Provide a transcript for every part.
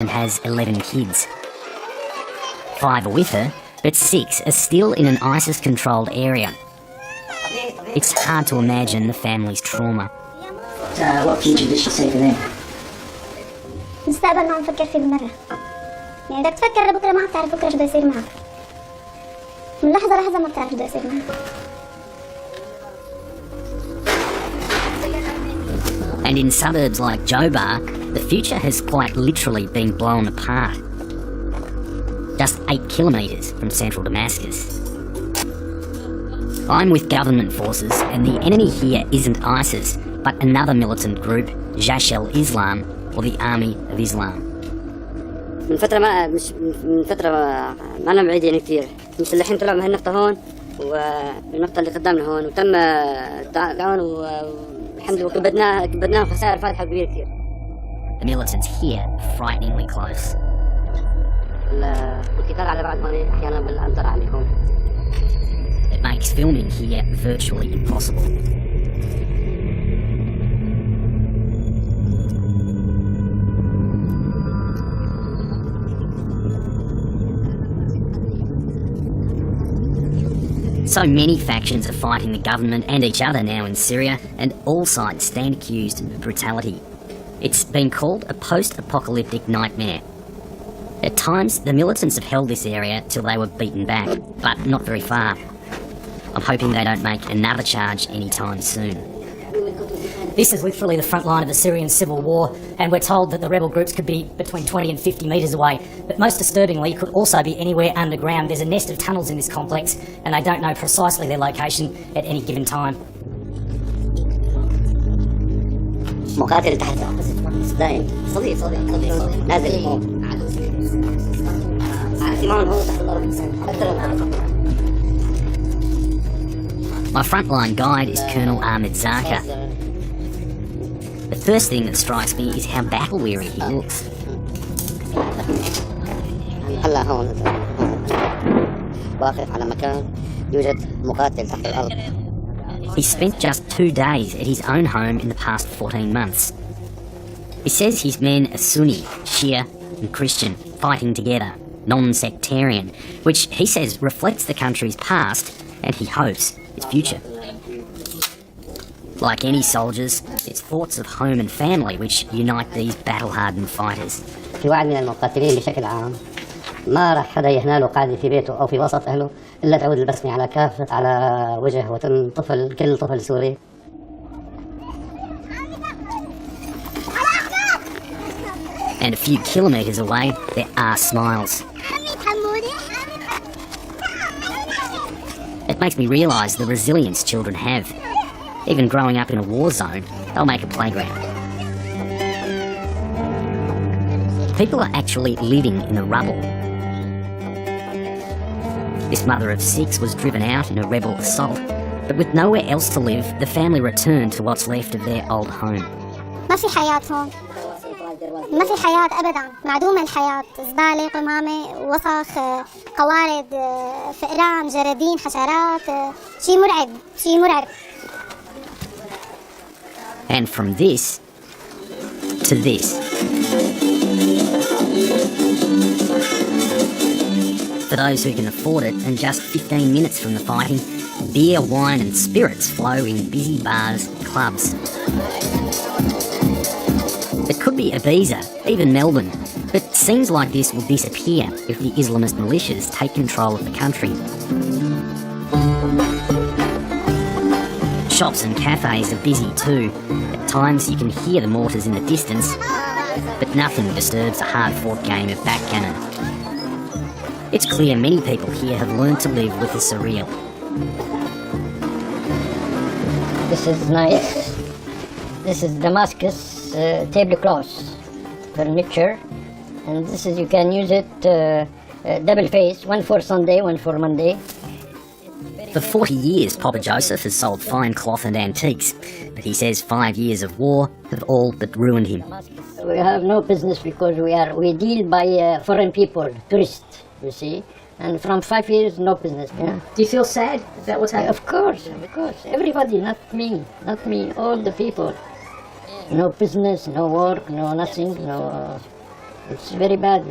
and has 11 kids. 5 are with her, but 6 are still in an ISIS-controlled area. It's hard to imagine the family's trauma. What future does she see for them? المستقبل ما عم نفكر فيه بالمرة. يعني بدك تفكر بكرة ما عم تعرف بكرة شو بده يصير معك. من لحظة لحظة ما بتعرف شو بده يصير معك. And in suburbs like Jobar, the future has quite literally been blown apart. Just 8 kilometres from central Damascus. I'm with government forces, and the enemy here isn't ISIS, but another militant group, Jaish al-Islam, or the Army of Islam. من فترة ما أنا بعيد يعني كثير. المسلحين طلعوا من هالنقطة هون والنقطة اللي قدامنا هون وتم التعاون والحمد لله كبدناها خسائر فاتحة كبيرة كثير. The militants here are frighteningly close. القتال على بعض هون أحيانا بالأمطار عليكم. It makes filming here virtually impossible. So many factions are fighting the government and each other now in Syria, and all sides stand accused of brutality. It's been called a post-apocalyptic nightmare. At times, the militants have held this area till they were beaten back, but not very far. I'm hoping they don't make another charge anytime soon. This is literally the front line of the Syrian civil war, and we're told that the rebel groups could be between 20 and 50 metres away. But most disturbingly, could also be anywhere underground. There's a nest of tunnels in this complex, and they don't know precisely their location at any given time. مقاتل تحت دايم صديق نازل فوق هون تحت الأرض My frontline guide is Colonel Ahmed Zaka. The first thing that strikes me is how battle-weary he looks. هلا هون واقف على مكان يوجد مقاتل تحت الأرض. He spent just 2 days at his own home in the past 14 months. He says his men are Sunni, Shia and Christian, fighting together, non-sectarian, which he says reflects the country's past and he hopes its future. Like any soldiers, it's thoughts of home and family which unite these battle-hardened fighters. في واحد من المقاتلين بشكل عام ما راح حدا يهناله قاعدة في بيته أو في وسط أهله إلا تعود البسمة على وجه وتم كل طفل سوري. And a few kilometres away, there are smiles. It makes me realise the resilience children have. Even growing up in a war zone, they'll make a playground. People are actually living in the rubble. This mother of 6 was driven out in a rebel assault, but with nowhere else to live, the family returned to what's left of their old home. ما في حياة هون. ما في حياة أبداً. معدومة الحياة. زبالة، قمامة، وسخ، قوارض، فئران، جرادين، حشرات. شيء مرعب. And from this to this. For those who can afford it, and just 15 minutes from the fighting, beer, wine and spirits flow in busy bars and clubs. It could be Ibiza, even Melbourne, but scenes like this will disappear if the Islamist militias take control of the country. Shops and cafes are busy too. At times you can hear the mortars in the distance, but nothing disturbs a hard-fought game of backgammon. It's clear many people here have learned to live with the surreal. This is nice. This is Damascus tablecloth furniture, and this is you can use it double face, one for Sunday, one for Monday. For 40 years, Papa Joseph has sold fine cloth and antiques, but he says 5 years of war have all but ruined him. We have no business because we deal by foreign people, tourists, you see. And from 5 years, no business. Yeah. Do you feel sad? Is that what's happening? Of course. Everybody, not me, all the people. No business, no work, no nothing, It's very bad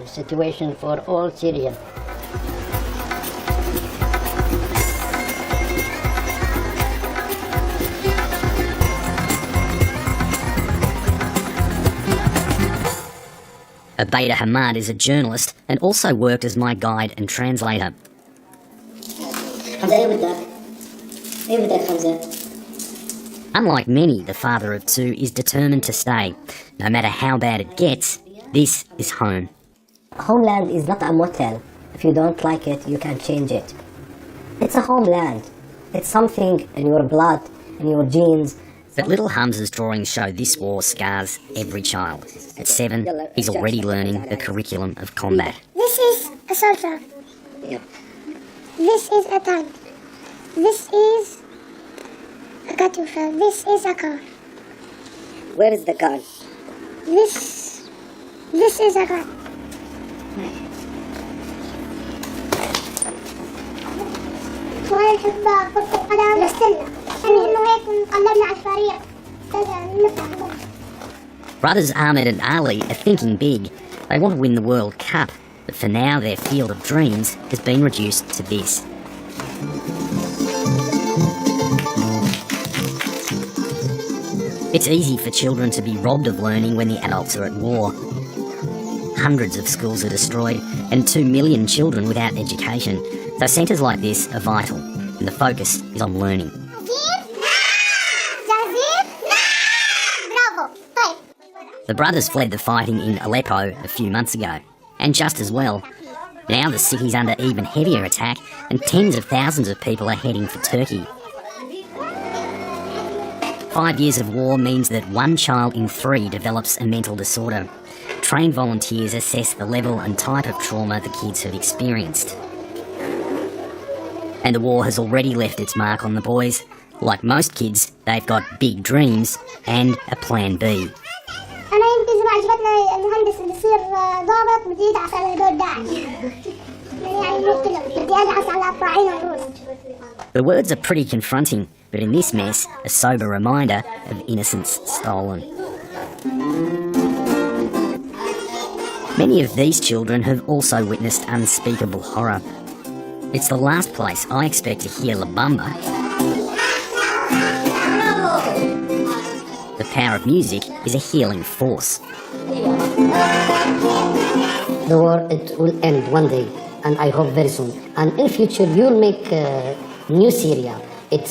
situation for all Syria. Abaida Hamad is a journalist and also worked as my guide and translator. Unlike many, the father of two is determined to stay. No matter how bad it gets, this is home. Homeland is not a motel. If you don't like it, you can change it. It's a homeland. It's something in your blood, in your genes. But little Hamza's drawings show this war scars every child. At 7, he's already learning the curriculum of combat. This is a soldier. This is a tank. This is a Katyusha. This is a car. Where is the gun? This is a gun. وهي نحب كرة القدم للسلة. يعني إنه هيك نقلبنا على الفريق. Brothers Ahmed and Ali are thinking big. They want to win the World Cup, but for now their field of dreams has been reduced to this. It's easy for children to be robbed of learning when the adults are at war. Hundreds of schools are destroyed and 2 million children without education. So centres like this are vital, and the focus is on learning. The brothers fled the fighting in Aleppo a few months ago, and just as well. Now the city's under even heavier attack, and tens of thousands of people are heading for Turkey. 5 years of war means that 1 child in 3 develops a mental disorder. Trained volunteers assess the level and type of trauma the kids have experienced. And the war has already left its mark on the boys. Like most kids, they've got big dreams and a plan B. أنا يمكن ما عجبتنا المهندس اللي يصير ضابط بدي يدعس على هدول داعش. يعني مقتله بدي أدعس على الطاعين الروس. The words are pretty confronting, but in this mess, a sober reminder of innocence stolen. Many of these children have also witnessed unspeakable horror. It's the last place I expect to hear La Bamba. The power of music is a healing force. The war, it will end one day, and I hope very soon. And in future, you'll make new Syria.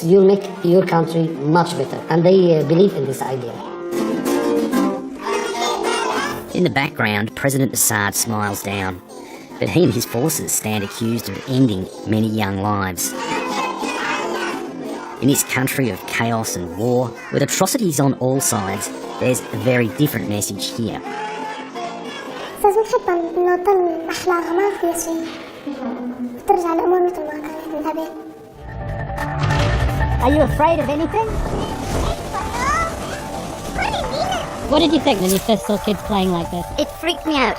You'll make your country much better, and they believe in this idea. In the background, President Assad smiles down, but he and his forces stand accused of ending many young lives. In this country of chaos and war, with atrocities on all sides, there's a very different message here. لازم نحب نضل أخلاقها ما في شيء. ترجع الأمور مثل ما كانت من قبل. Are you afraid of anything? What did you think when you first saw kids playing like this? It freaked me out.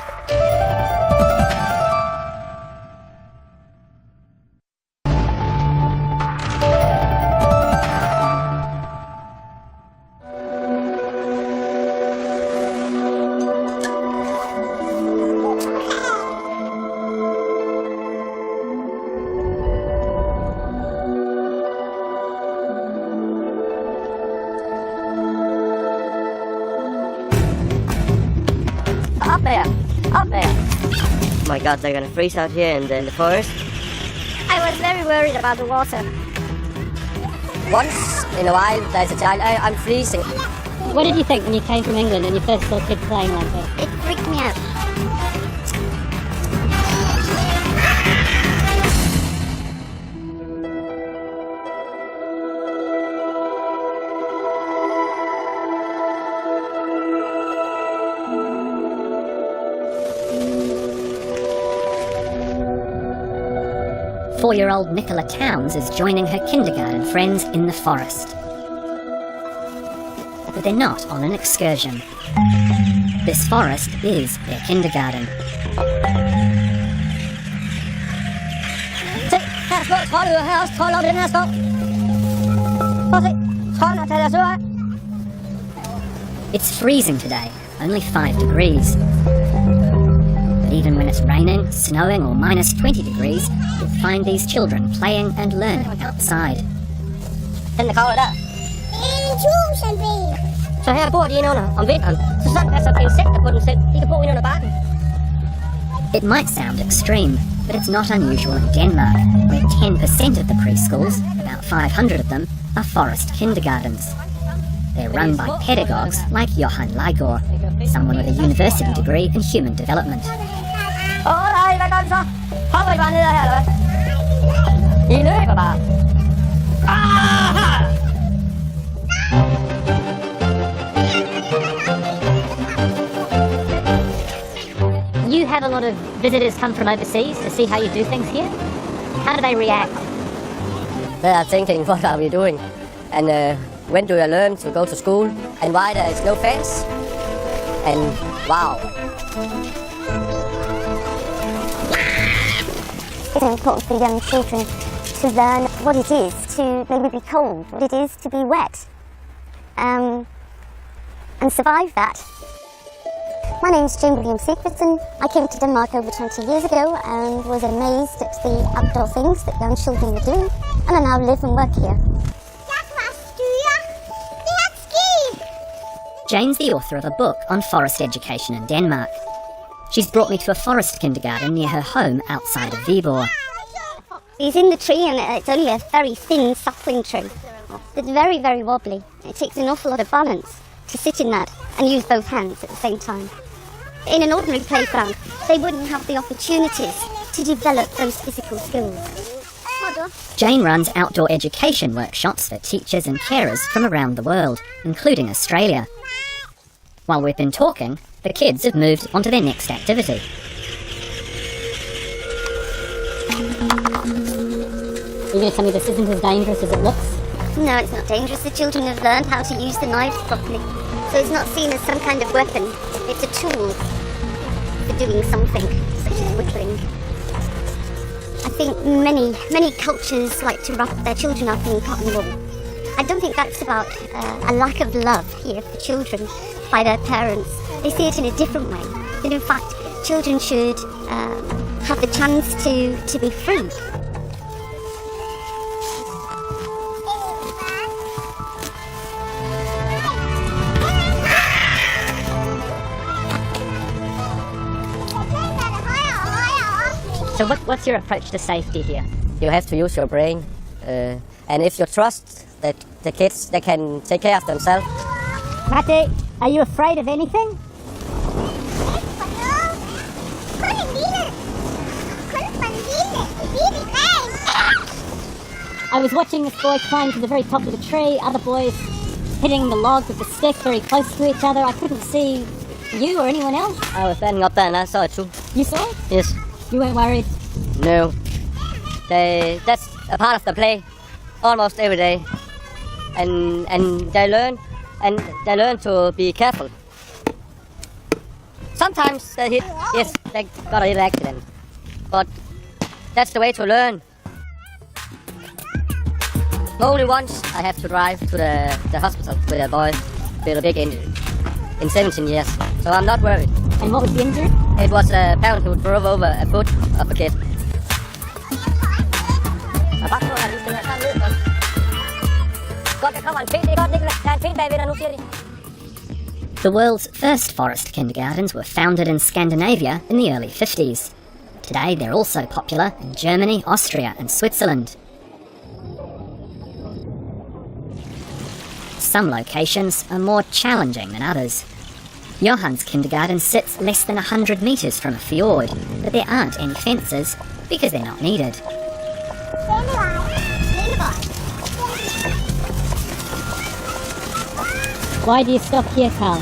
Up there. Oh my God, they're gonna freeze out here in the forest. I was very worried about the water. Once in a while, there's a child. I'm freezing. What did you think when you came from England and you first saw kids playing like this? It freaked me out. Four-year-old Nicola Towns is joining her kindergarten friends in the forest. But they're not on an excursion. This forest is their kindergarten. It's freezing today, only 5 degrees. But even when it's raining, snowing or minus 20 degrees, you'll find these children playing and learning outside. Den er kolder der. Så her bor de inde under om vinteren. Så sådan der så insekter på dem selv. De kan bo inde under barken. It might sound extreme, but it's not unusual in Denmark, where 10% of the preschools, about 500 of them, are forest kindergartens. They're run by pedagogues like Johan Leigård, someone with a university degree in human development. Nej, hvad gør vi så? Hopper I bare ned her, eller hvad? I løber bare. You have a lot of visitors come from overseas to see how you do things here. How do they react? They are thinking, what are we doing? And when do you learn to go to school? And why there is no fence? And wow. It's important for young children to learn what it is to maybe be cold, what it is to be wet, and survive that. My name's Jane William Secreton. I came to Denmark over 20 years ago and was amazed at the outdoor things that young children were doing, and I now live and work here. Jane's the author of a book on forest education in Denmark. She's brought me to a forest kindergarten near her home outside of Viborg. He's in the tree and it's only a very thin sapling tree. It's very, very wobbly. It takes an awful lot of balance to sit in that and use both hands at the same time. In an ordinary playground, they wouldn't have the opportunities to develop those physical skills. Jane runs outdoor education workshops for teachers and carers from around the world, including Australia. While we've been talking, the kids have moved on to their next activity. Are you going to tell me this isn't as dangerous as it looks? No, it's not dangerous. The children have learned how to use the knives properly. So it's not seen as some kind of weapon. It's a tool for doing something, such as whittling. I think many cultures like to wrap their children up in cotton wool. I don't think that's about a lack of love here for children by their parents. They see it in a different way. And in fact, children should have the chance to be free. So what's your approach to safety here? You have to use your brain. And if you trust that the kids, they can take care of themselves. Mate, are you afraid of anything? I was watching this boy climb to the very top of the tree, other boys hitting the log with the stick very close to each other. I couldn't see you or anyone else. I was standing up there and I saw it too. You saw it? Yes. You weren't worried? No. That's a part of the play, almost every day. And they learn to be careful. Sometimes they hit, yes, they got a little accident. But that's the way to learn. Only once I have to drive to the hospital with a boy with a big injury in 17 years. So I'm not worried. And what was the injury? It was a parent who drove over a foot of a kid. The world's first forest kindergartens were founded in Scandinavia in the early 50s. Today they're also popular in Germany, Austria and Switzerland. Some locations are more challenging than others. Johann's kindergarten sits less than 100 metres from a fjord, but there aren't any fences because they're not needed. Why do you stop here, Carl?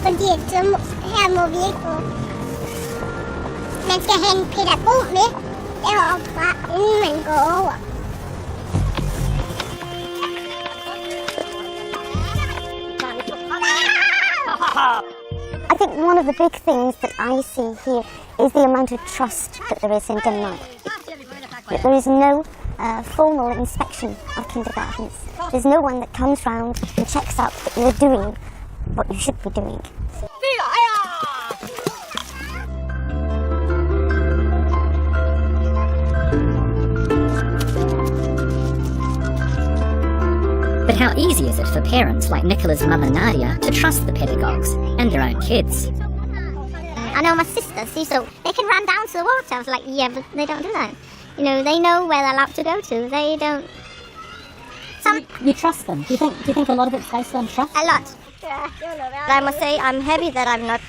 Fordi her må vi ikke gå. Man skal have en pædagog med deroppe fra, inden man går over. I think one of the big things that I see here is the amount of trust that there is in Denmark. There is no formal inspection of kindergartens. There's no one that comes round and checks out that you're doing what you should be doing. But how easy is it for parents like Nicola's mother Nadia to trust the pedagogues and their own kids? I know my sisters, see, so they can run down to the water. I was like, yeah, but they don't do that. You know, they know where they're allowed to go to. They don't. You trust them. Do you think a lot of it's based on trust? A lot. I must say I'm happy that I'm not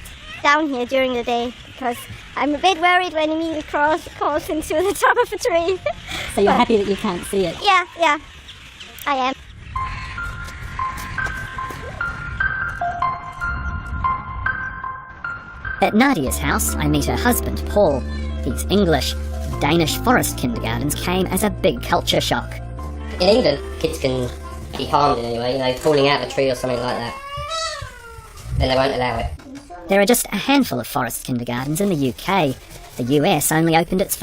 down here during the day, because I'm a bit worried when Emil crawls into the top of a tree. So you're happy that you can't see it? Yeah, I am. At Nadia's house, I meet her husband, Paul. These English, Danish forest kindergartens came as a big culture shock. In England, kids can be harmed in any way, you know, falling out of a tree or something like that. Then they won't allow it. There are just a handful of forest kindergartens in the UK. The US only opened its